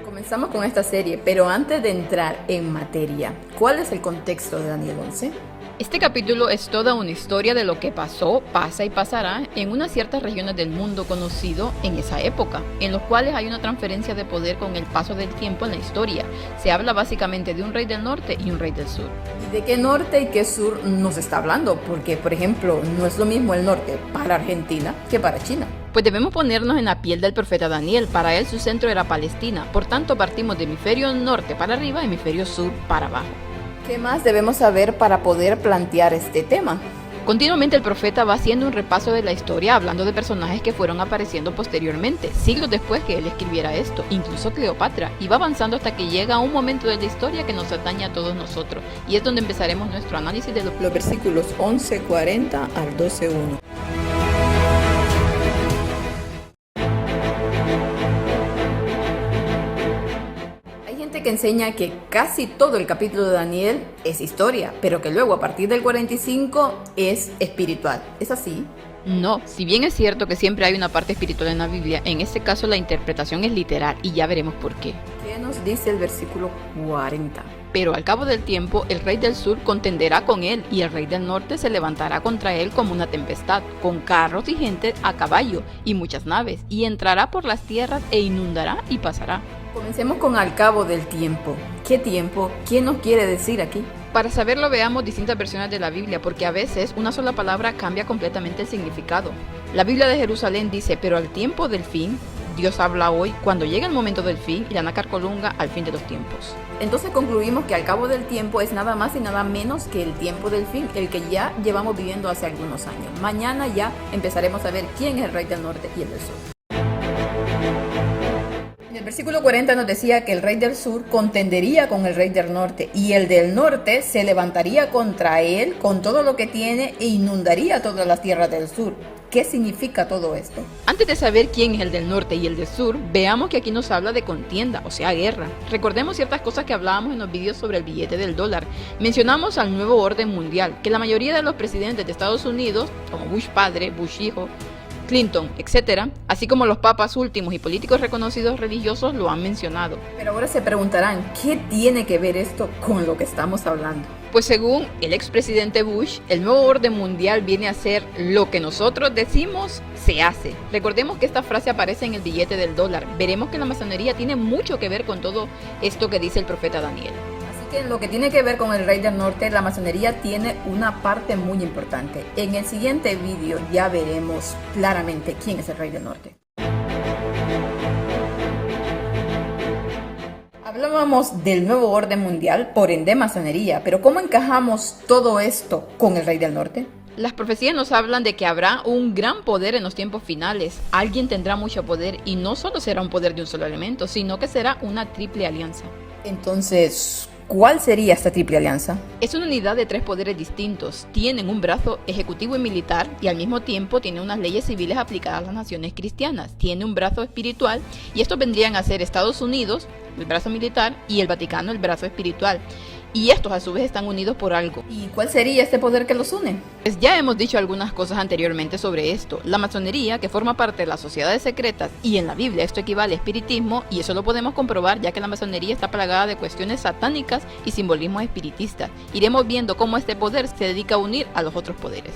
Comenzamos con esta serie, pero antes de entrar en materia, ¿cuál es el contexto de Daniel 11? Este capítulo es toda una historia de lo que pasó, pasa y pasará en unas ciertas regiones del mundo conocido en esa época, en los cuales hay una transferencia de poder con el paso del tiempo en la historia. Se habla básicamente de un rey del norte y un rey del sur. ¿Y de qué norte y qué sur nos está hablando? Porque, por ejemplo, no es lo mismo el norte para Argentina que para China. Pues debemos ponernos en la piel del profeta Daniel. Para él su centro era Palestina, por tanto partimos de hemisferio norte para arriba, hemisferio sur para abajo. ¿Qué más debemos saber para poder plantear este tema? Continuamente el profeta va haciendo un repaso de la historia, hablando de personajes que fueron apareciendo posteriormente, siglos después que él escribiera esto, incluso Cleopatra, y va avanzando hasta que llega a un momento de la historia que nos atañe a todos nosotros, y es donde empezaremos nuestro análisis de los versículos 11:40 al 12:1. Que enseña que casi todo el capítulo de Daniel es historia, pero que luego a partir del 45 es espiritual. ¿Es así? No, si bien es cierto que siempre hay una parte espiritual en la Biblia, en este caso la interpretación es literal y ya veremos por qué. ¿Qué nos dice el versículo 40? Pero al cabo del tiempo el rey del sur contenderá con él y el rey del norte se levantará contra él como una tempestad, con carros y gente a caballo y muchas naves, y entrará por las tierras e inundará y pasará. Comencemos con al cabo del tiempo. ¿Qué tiempo? ¿Qué nos quiere decir aquí? Para saberlo veamos distintas versiones de la Biblia, porque a veces una sola palabra cambia completamente el significado. La Biblia de Jerusalén dice, pero al tiempo del fin, Dios habla hoy, cuando llega el momento del fin, y la Nacarcolunga al fin de los tiempos. Entonces concluimos que al cabo del tiempo es nada más y nada menos que el tiempo del fin, el que ya llevamos viviendo hace algunos años. Mañana ya empezaremos a ver quién es el rey del norte y el del sur. El versículo 40 nos decía que el rey del sur contendería con el rey del norte y el del norte se levantaría contra él con todo lo que tiene e inundaría todas las tierras del sur. ¿Qué significa todo esto? Antes de saber quién es el del norte y el del sur, veamos que aquí nos habla de contienda, o sea, guerra. Recordemos ciertas cosas que hablábamos en los vídeos sobre el billete del dólar. Mencionamos al nuevo orden mundial, que la mayoría de los presidentes de Estados Unidos, como Bush padre, Bush hijo, Clinton, etc., así como los papas últimos y políticos reconocidos religiosos lo han mencionado. Pero ahora se preguntarán, ¿qué tiene que ver esto con lo que estamos hablando? Pues según el expresidente Bush, el nuevo orden mundial viene a ser lo que nosotros decimos se hace. Recordemos que esta frase aparece en el billete del dólar. Veremos que la masonería tiene mucho que ver con todo esto que dice el profeta Daniel. Que en lo que tiene que ver con el rey del norte, la masonería tiene una parte muy importante. En el siguiente vídeo ya veremos claramente quién es el rey del norte. Hablábamos del nuevo orden mundial, por ende masonería, pero ¿cómo encajamos todo esto con el rey del norte? Las profecías nos hablan de que habrá un gran poder en los tiempos finales. Alguien tendrá mucho poder y no solo será un poder de un solo elemento, sino que será una triple alianza. Entonces, ¿cuál sería esta triple alianza? Es una unidad de tres poderes distintos. Tienen un brazo ejecutivo y militar y al mismo tiempo tiene unas leyes civiles aplicadas a las naciones cristianas. Tiene un brazo espiritual y estos vendrían a ser Estados Unidos, el brazo militar, y el Vaticano, el brazo espiritual. Y estos a su vez están unidos por algo. ¿Y cuál sería este poder que los une? Pues ya hemos dicho algunas cosas anteriormente sobre esto. La masonería, que forma parte de las sociedades secretas, y en la Biblia esto equivale a espiritismo, y eso lo podemos comprobar ya que la masonería está plagada de cuestiones satánicas y simbolismos espiritistas. Iremos viendo cómo este poder se dedica a unir a los otros poderes.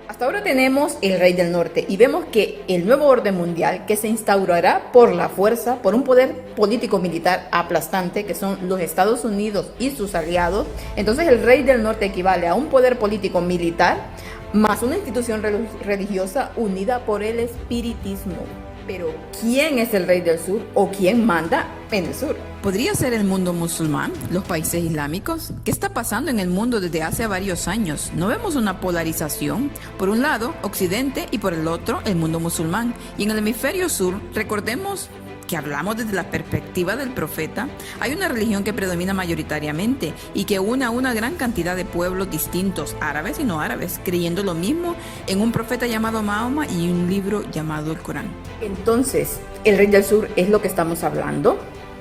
Hasta ahora tenemos el rey del norte y vemos que el nuevo orden mundial que se instaurará por la fuerza, por un poder político-militar aplastante que son los Estados Unidos y sus aliados. Entonces el rey del norte equivale a un poder político-militar más una institución religiosa unida por el espiritismo. Pero ¿quién es el rey del sur o quién manda en el sur? ¿Podría ser el mundo musulmán, los países islámicos? ¿Qué está pasando en el mundo desde hace varios años? ¿No vemos una polarización? Por un lado, Occidente y por el otro, el mundo musulmán. Y en el hemisferio sur, recordemos que hablamos desde la perspectiva del profeta, hay una religión que predomina mayoritariamente y que une a una gran cantidad de pueblos distintos, árabes y no árabes, creyendo lo mismo en un profeta llamado Mahoma y un libro llamado el Corán. Entonces, ¿el rey del sur es lo que estamos hablando?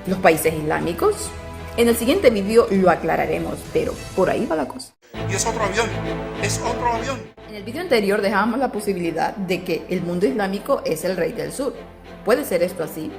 ¿Los países islámicos? En el siguiente vídeo lo aclararemos, pero por ahí va la cosa. y es otro avión, es otro avión. En el video anterior dejábamos la posibilidad de que el mundo islámico es el rey del sur. ¿Puede ser esto así?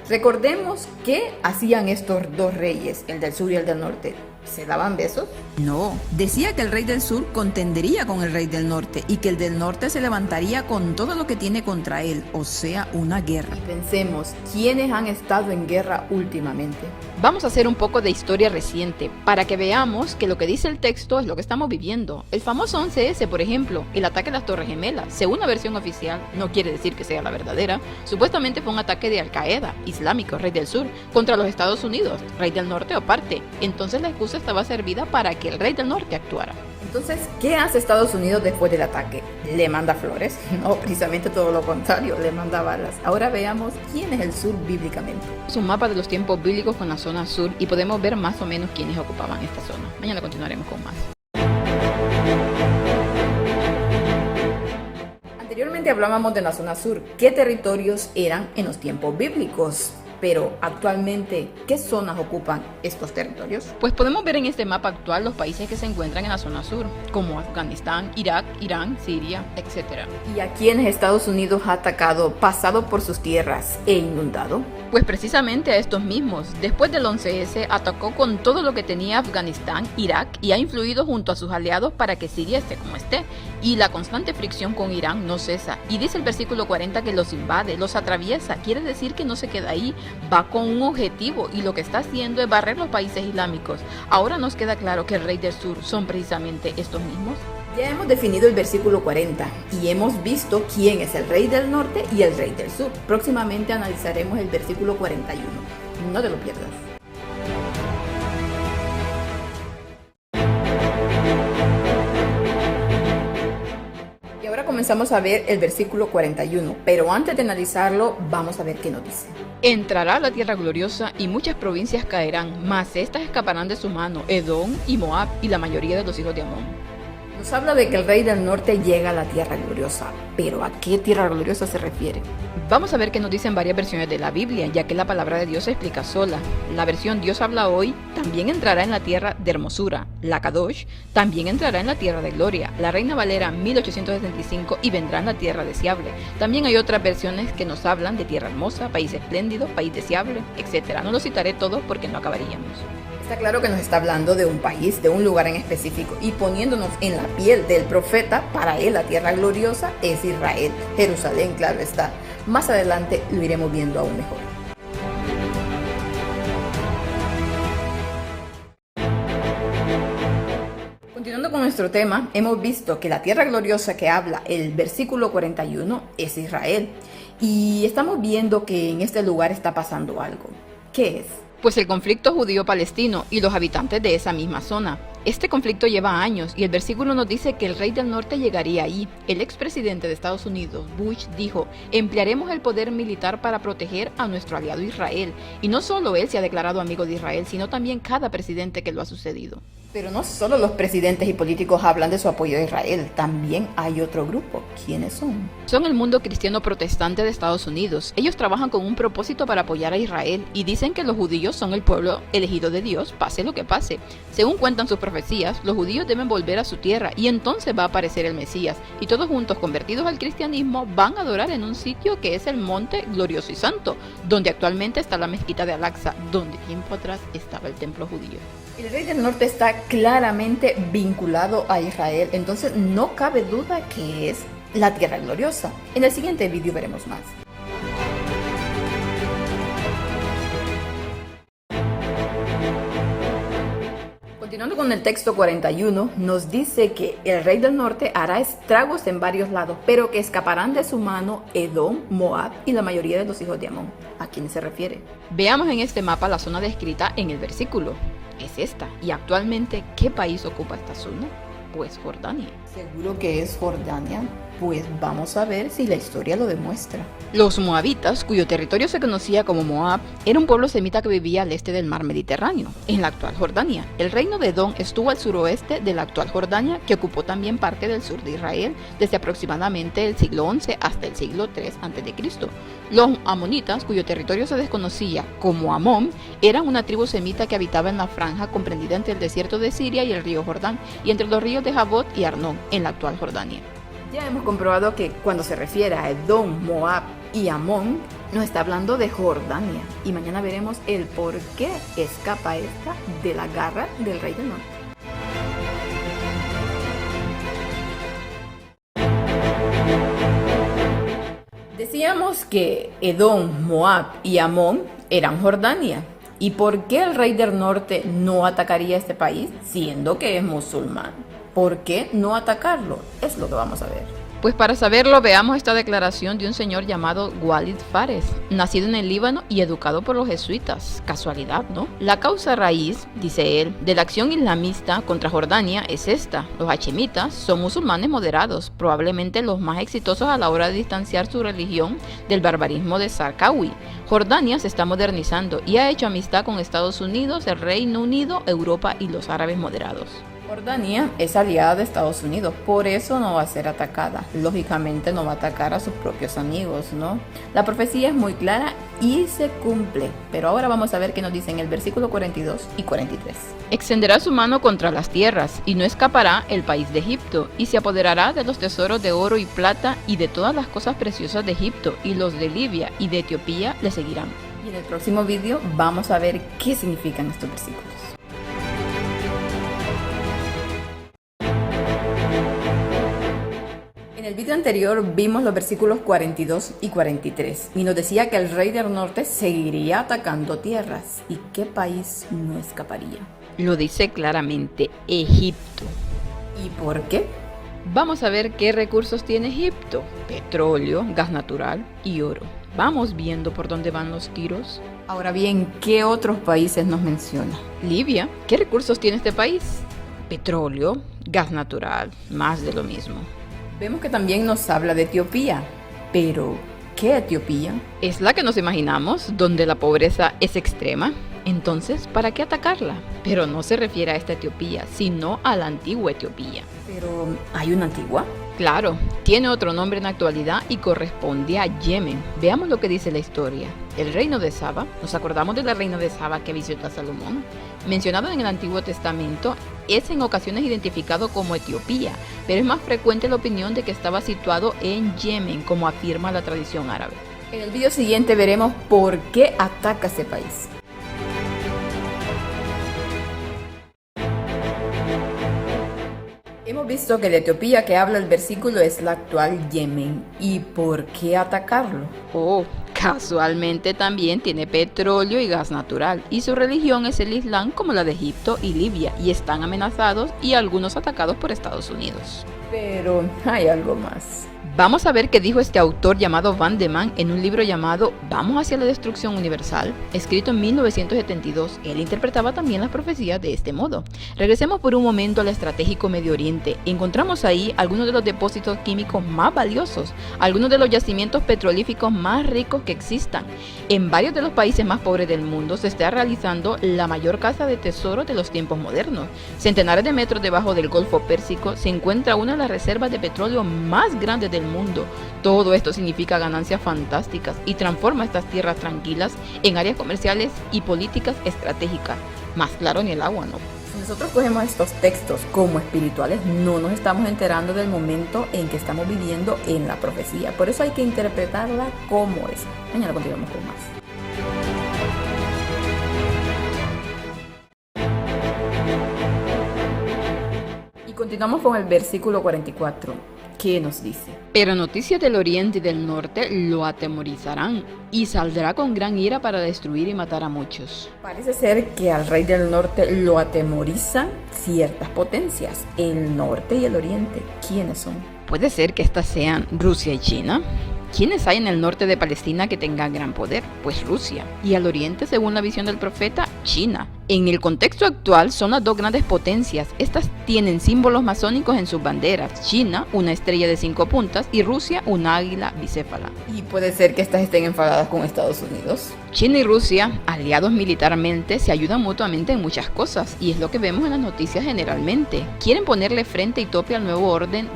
Recordemos qué hacían estos dos reyes, el del sur y el del norte. ¿Se daban besos? No, decía que el rey del sur contendería con el rey del norte y que el del norte se levantaría con todo lo que tiene contra él, o sea, una guerra. Pensemos, ¿quiénes han estado en guerra últimamente? Vamos a hacer un poco de historia reciente para que veamos que lo que dice el texto es lo que estamos viviendo. El famoso 11S, por ejemplo, el ataque a las Torres Gemelas, según la versión oficial, no quiere decir que sea la verdadera, supuestamente fue un ataque de Al-Qaeda, islámico, rey del sur, contra los Estados Unidos, rey del norte o parte. Entonces la excusa estaba servida para que el rey del norte actuara. Entonces, ¿qué hace Estados Unidos después del ataque? ¿Le manda flores? No, precisamente todo lo contrario, le manda balas. Ahora veamos quién es el sur bíblicamente. Es un mapa de los tiempos bíblicos con la zona sur y podemos ver más o menos quiénes ocupaban esta zona. Mañana continuaremos con más. Anteriormente hablábamos de la zona sur. ¿Qué territorios eran en los tiempos bíblicos? Pero actualmente, ¿qué zonas ocupan estos territorios? Pues podemos ver en este mapa actual los países que se encuentran en la zona sur, como Afganistán, Irak, Irán, Siria, etc. ¿Y a quienes Estados Unidos ha atacado, pasado por sus tierras e inundado? Pues precisamente a estos mismos. Después del 11S atacó con todo lo que tenía Afganistán, Irak y ha influido junto a sus aliados para que Siria esté como esté. Y la constante fricción con Irán no cesa. Y dice el versículo 40 que los invade, los atraviesa. Quiere decir que no se queda ahí, va con un objetivo y lo que está haciendo es barrer los países islámicos. Ahora nos queda claro que el rey del sur son precisamente estos mismos. Ya hemos definido el versículo 40 y hemos visto quién es el rey del norte y el rey del sur. Próximamente analizaremos el versículo 41. No te lo pierdas. Y ahora comenzamos a ver el versículo 41, pero antes de analizarlo, vamos a ver qué nos dice. Entrará a la tierra gloriosa y muchas provincias caerán, mas estas escaparán de su mano, Edom y Moab y la mayoría de los hijos de Amón. Nos habla de que el rey del norte llega a la tierra gloriosa, pero ¿a qué tierra gloriosa se refiere? Vamos a ver qué nos dicen varias versiones de la Biblia, ya que la palabra de Dios se explica sola. La versión Dios habla hoy también entrará en la tierra de hermosura. La Kadosh también entrará en la tierra de gloria. La Reina Valera 1865 y vendrá en la tierra deseable. También hay otras versiones que nos hablan de tierra hermosa, país espléndido, país deseable, etc. No los citaré todos porque no acabaríamos. Está claro que nos está hablando de un país, de un lugar en específico y poniéndonos en la piel del profeta, para él la tierra gloriosa es Israel, Jerusalén, claro está. Más adelante lo iremos viendo aún mejor. Continuando con nuestro tema, hemos visto que la tierra gloriosa que habla el versículo 41 es Israel y estamos viendo que en este lugar está pasando algo. ¿Qué es? Pues el conflicto judío-palestino y los habitantes de esa misma zona. Este conflicto lleva años y el versículo nos dice que el rey del norte llegaría ahí. El expresidente de Estados Unidos, Bush, dijo: emplearemos el poder militar para proteger a nuestro aliado Israel. Y no solo él se ha declarado amigo de Israel, sino también cada presidente que lo ha sucedido. Pero no solo los presidentes y políticos hablan de su apoyo a Israel, también hay otro grupo. ¿Quiénes son? Son el mundo cristiano protestante de Estados Unidos. Ellos trabajan con un propósito para apoyar a Israel y dicen que los judíos son el pueblo elegido de Dios, pase lo que pase. Según cuentan sus profecías, los judíos deben volver a su tierra y entonces va a aparecer el Mesías. Y todos juntos, convertidos al cristianismo, van a adorar en un sitio que es el Monte Glorioso y Santo, donde actualmente está la mezquita de Al-Aqsa, donde tiempo atrás estaba el templo judío. El rey del norte está claramente vinculado a Israel, entonces no cabe duda que es la tierra gloriosa. En el siguiente vídeo veremos más. Continuando con el texto 41, nos dice que el rey del norte hará estragos en varios lados, pero que escaparán de su mano Edom, Moab y la mayoría de los hijos de Amón. ¿A quién se refiere? Veamos en este mapa la zona descrita en el versículo. Es esta. ¿Y actualmente qué país ocupa esta zona? Pues Jordania. Seguro que es Jordania. Pues vamos a ver si la historia lo demuestra. Los moabitas, cuyo territorio se conocía como Moab, era un pueblo semita que vivía al este del mar Mediterráneo, en la actual Jordania. El reino de Edom estuvo al suroeste de la actual Jordania, que ocupó también parte del sur de Israel desde aproximadamente el siglo XI hasta el siglo III a.C. Los amonitas, cuyo territorio se desconocía como Amón, eran una tribu semita que habitaba en la franja comprendida entre el desierto de Siria y el río Jordán, y entre los ríos de Jabot y Arnón, en la actual Jordania. Ya hemos comprobado que cuando se refiere a Edom, Moab y Amón, nos está hablando de Jordania. Y mañana veremos el por qué escapa esta de la garra del rey del norte. Decíamos que Edom, Moab y Amón eran Jordania. ¿Y por qué el rey del norte no atacaría este país siendo que es musulmán? ¿Por qué no atacarlo? Es lo que vamos a ver. Pues para saberlo, veamos esta declaración de un señor llamado Walid Fares, nacido en el Líbano y educado por los jesuitas. Casualidad, ¿no? La causa raíz, dice él, de la acción islamista contra Jordania es esta. Los hachemitas son musulmanes moderados, probablemente los más exitosos a la hora de distanciar su religión del barbarismo de Zarqawi. Jordania se está modernizando y ha hecho amistad con Estados Unidos, el Reino Unido, Europa y los árabes moderados. Jordania es aliada de Estados Unidos, por eso no va a ser atacada. Lógicamente no va a atacar a sus propios amigos, ¿no? La profecía es muy clara y se cumple. Pero ahora vamos a ver qué nos dicen el versículo 42 y 43. Extenderá su mano contra las tierras, y no escapará el país de Egipto, y se apoderará de los tesoros de oro y plata, y de todas las cosas preciosas de Egipto, y los de Libia y de Etiopía le seguirán. Y en el próximo vídeo vamos a ver qué significan estos versículos. En el video anterior vimos los versículos 42 y 43 y nos decía que el rey del norte seguiría atacando tierras. ¿Y qué país no escaparía? Lo dice claramente, Egipto. ¿Y por qué? Vamos a ver qué recursos tiene Egipto: petróleo, gas natural y oro. Vamos viendo por dónde van los tiros. Ahora bien, ¿qué otros países nos menciona? Libia, ¿qué recursos tiene este país? Petróleo, gas natural, más de lo mismo. Vemos que también nos habla de Etiopía, pero ¿qué Etiopía? Es la que nos imaginamos, donde la pobreza es extrema. Entonces, ¿para qué atacarla? Pero no se refiere a esta Etiopía, sino a la antigua Etiopía. Pero, ¿hay una antigua? Claro, tiene otro nombre en la actualidad y corresponde a Yemen. Veamos lo que dice la historia. El reino de Saba, nos acordamos de la reina de Saba que visitó a Salomón, mencionado en el Antiguo Testamento, es en ocasiones identificado como Etiopía, pero es más frecuente la opinión de que estaba situado en Yemen, como afirma la tradición árabe. En el video siguiente veremos por qué ataca ese país. Hemos visto que la Etiopía que habla el versículo es la actual Yemen. ¿Y por qué atacarlo? Oh, casualmente también tiene petróleo y gas natural, y su religión es el Islam como la de Egipto y Libia, y están amenazados y algunos atacados por Estados Unidos. Pero hay algo más. Vamos a ver qué dijo este autor llamado Van de Man en un libro llamado Vamos hacia la destrucción universal, escrito en 1972. Él interpretaba también las profecías de este modo. Regresemos por un momento al estratégico Medio Oriente. Encontramos ahí algunos de los depósitos químicos más valiosos, algunos de los yacimientos petrolíficos más ricos que existan. En varios de los países más pobres del mundo se está realizando la mayor caza de tesoros de los tiempos modernos. Centenares de metros debajo del Golfo Pérsico se encuentra una de las reservas de petróleo más grandes del mundo. Todo esto significa ganancias fantásticas y transforma estas tierras tranquilas en áreas comerciales y políticas estratégicas. Más claro ni el agua, ¿no? Si nosotros cogemos estos textos como espirituales, no nos estamos enterando del momento en que estamos viviendo en la profecía. Por eso hay que interpretarla como es. Mañana continuamos con más. Continuamos con el versículo 44. ¿Qué nos dice? Pero noticias del oriente y del norte lo atemorizarán, y saldrá con gran ira para destruir y matar a muchos. Parece ser que al rey del norte lo atemorizan ciertas potencias, el norte y el oriente. ¿Quiénes son? Puede ser que estas sean Rusia y China. ¿Quiénes hay en el norte de Palestina que tengan gran poder? Pues Rusia. Y al oriente, según la visión del profeta, China. En el contexto actual son las dos grandes potencias. Estas tienen símbolos masónicos en sus banderas. China, una estrella de 5 puntas, y Rusia, una águila bicéfala. Y puede ser que estas estén enfadadas con Estados Unidos. China y Rusia, aliados militarmente, se ayudan mutuamente en muchas cosas, y es lo que vemos en las noticias generalmente. Quieren ponerle frente y tope al nuevo orden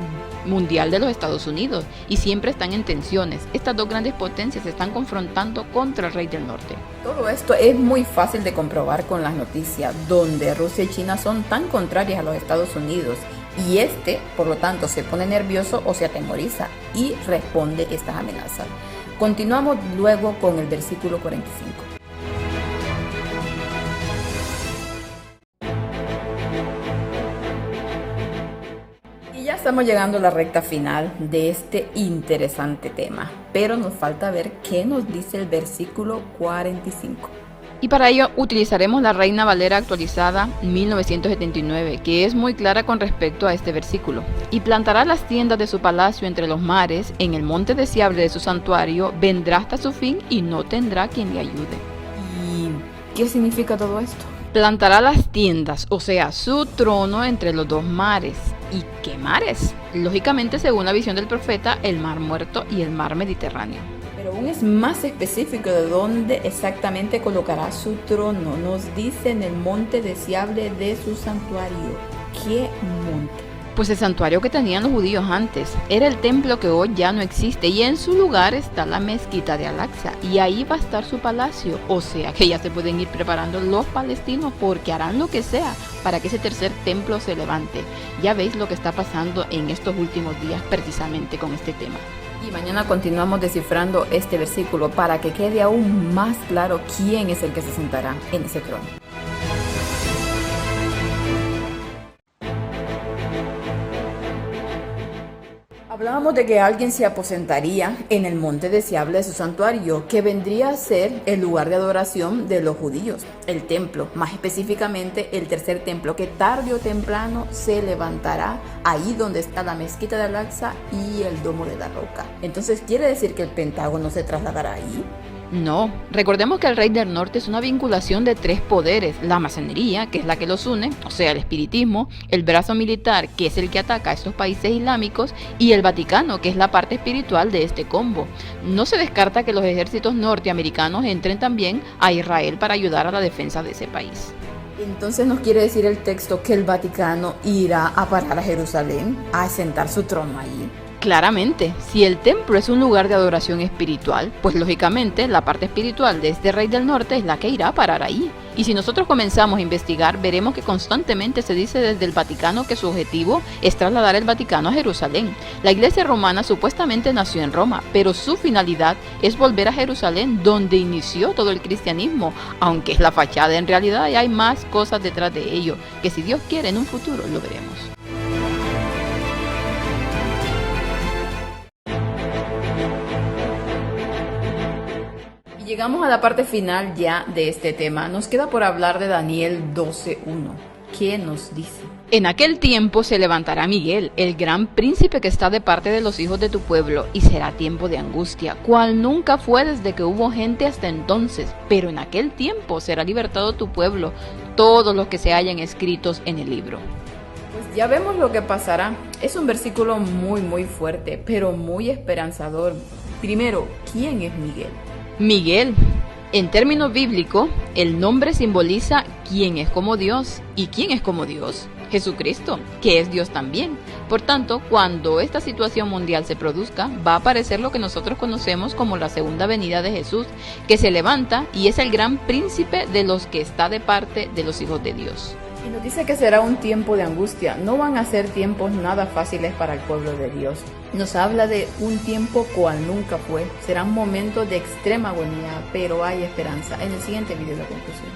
mundial de los Estados Unidos, y siempre están en tensiones. Estas dos grandes potencias se están confrontando contra el Rey del Norte. Todo esto es muy fácil de comprobar con las noticias, donde Rusia y China son tan contrarias a los Estados Unidos, y por lo tanto, se pone nervioso o se atemoriza y responde estas amenazas. Continuamos luego con el versículo 45. Y ya estamos llegando a la recta final de este interesante tema, pero nos falta ver qué nos dice el versículo 45. Y para ello utilizaremos la Reina Valera actualizada 1979, que es muy clara con respecto a este versículo. Y plantará las tiendas de su palacio entre los mares, en el monte deseable de su santuario, vendrá hasta su fin y no tendrá quien le ayude. ¿Y qué significa todo esto? Plantará las tiendas, o sea, su trono entre los dos mares. ¿Y qué mares? Lógicamente, según la visión del profeta, el Mar Muerto y el Mar Mediterráneo. Pero aún es más específico de dónde exactamente colocará su trono. Nos dice en el monte deseable de su santuario. ¿Qué monte? Pues el santuario que tenían los judíos antes. Era el templo que hoy ya no existe, y en su lugar está la mezquita de Al-Aqsa, y ahí va a estar su palacio. O sea que ya se pueden ir preparando los palestinos, porque harán lo que sea para que ese tercer templo se levante. Ya veis lo que está pasando en estos últimos días precisamente con este tema. Y mañana continuamos descifrando este versículo para que quede aún más claro quién es el que se sentará en ese trono. Hablábamos de que alguien se aposentaría en el monte deseable de su santuario, que vendría a ser el lugar de adoración de los judíos, el templo, más específicamente el tercer templo, que tarde o temprano se levantará ahí donde está la mezquita de Al-Aqsa y el domo de la roca. Entonces, ¿quiere decir que el Pentágono se trasladará ahí? No, recordemos que el Rey del Norte es una vinculación de 3 poderes: la masonería, que es la que los une, o sea, el espiritismo; el brazo militar, que es el que ataca a estos países islámicos; y el Vaticano, que es la parte espiritual de este combo. No se descarta que los ejércitos norteamericanos entren también a Israel para ayudar a la defensa de ese país. Entonces, ¿nos quiere decir el texto que el Vaticano irá a parar a Jerusalén, a asentar su trono allí? Claramente, si el templo es un lugar de adoración espiritual, pues lógicamente la parte espiritual de este Rey del Norte es la que irá a parar ahí. Y si nosotros comenzamos a investigar, veremos que constantemente se dice desde el Vaticano que su objetivo es trasladar el Vaticano a Jerusalén. La Iglesia romana supuestamente nació en Roma, pero su finalidad es volver a Jerusalén, donde inició todo el cristianismo, aunque es la fachada. En realidad hay más cosas detrás de ello, que si Dios quiere en un futuro lo veremos. Llegamos a la parte final ya de este tema. Nos queda por hablar de Daniel 12:1. ¿Qué nos dice? En aquel tiempo se levantará Miguel, el gran príncipe que está de parte de los hijos de tu pueblo, y será tiempo de angustia, cual nunca fue desde que hubo gente hasta entonces. Pero en aquel tiempo será libertado tu pueblo, todos los que se hallan escritos en el libro. Pues ya vemos lo que pasará. Es un versículo muy fuerte, pero muy esperanzador. Primero, ¿quién es Miguel? Miguel, en términos bíblicos, el nombre simboliza quién es como Dios. ¿Y quién es como Dios? Jesucristo, que es Dios también. Por tanto, cuando esta situación mundial se produzca, va a aparecer lo que nosotros conocemos como la segunda venida de Jesús, que se levanta y es el gran príncipe de los que está de parte de los hijos de Dios. Y nos dice que será un tiempo de angustia. No van a ser tiempos nada fáciles para el pueblo de Dios. Nos habla de un tiempo cual nunca fue. Serán momentos de extrema agonía, pero hay esperanza. En el siguiente video la conclusión.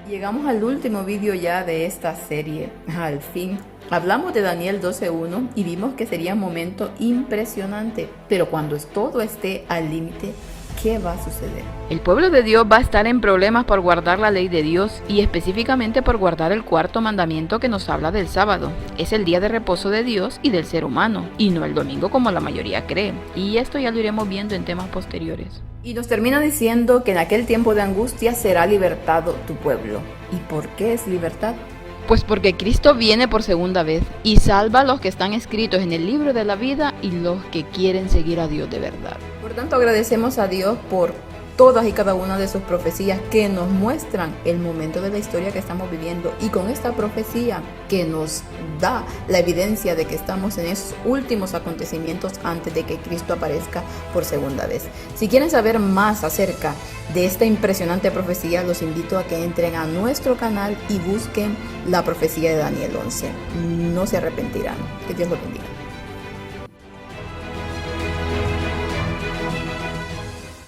Llegamos al último vídeo ya de esta serie, al fin. Hablamos de Daniel 12:1 y vimos que sería un momento impresionante, pero cuando todo esté al límite, ¿qué va a suceder? El pueblo de Dios va a estar en problemas por guardar la ley de Dios y específicamente por guardar el cuarto mandamiento que nos habla del sábado. Es el día de reposo de Dios y del ser humano, y no el domingo como la mayoría cree. Y esto ya lo iremos viendo en temas posteriores. Y nos termina diciendo que en aquel tiempo de angustia será libertado tu pueblo. ¿Y por qué es libertad? Pues porque Cristo viene por segunda vez y salva a los que están escritos en el libro de la vida y los que quieren seguir a Dios de verdad. Por tanto, agradecemos a Dios por todas y cada una de sus profecías que nos muestran el momento de la historia que estamos viviendo, y con esta profecía que nos da la evidencia de que estamos en esos últimos acontecimientos antes de que Cristo aparezca por segunda vez. Si quieren saber más acerca de esta impresionante profecía, los invito a que entren a nuestro canal y busquen la profecía de Daniel 11. No se arrepentirán. Que Dios los bendiga.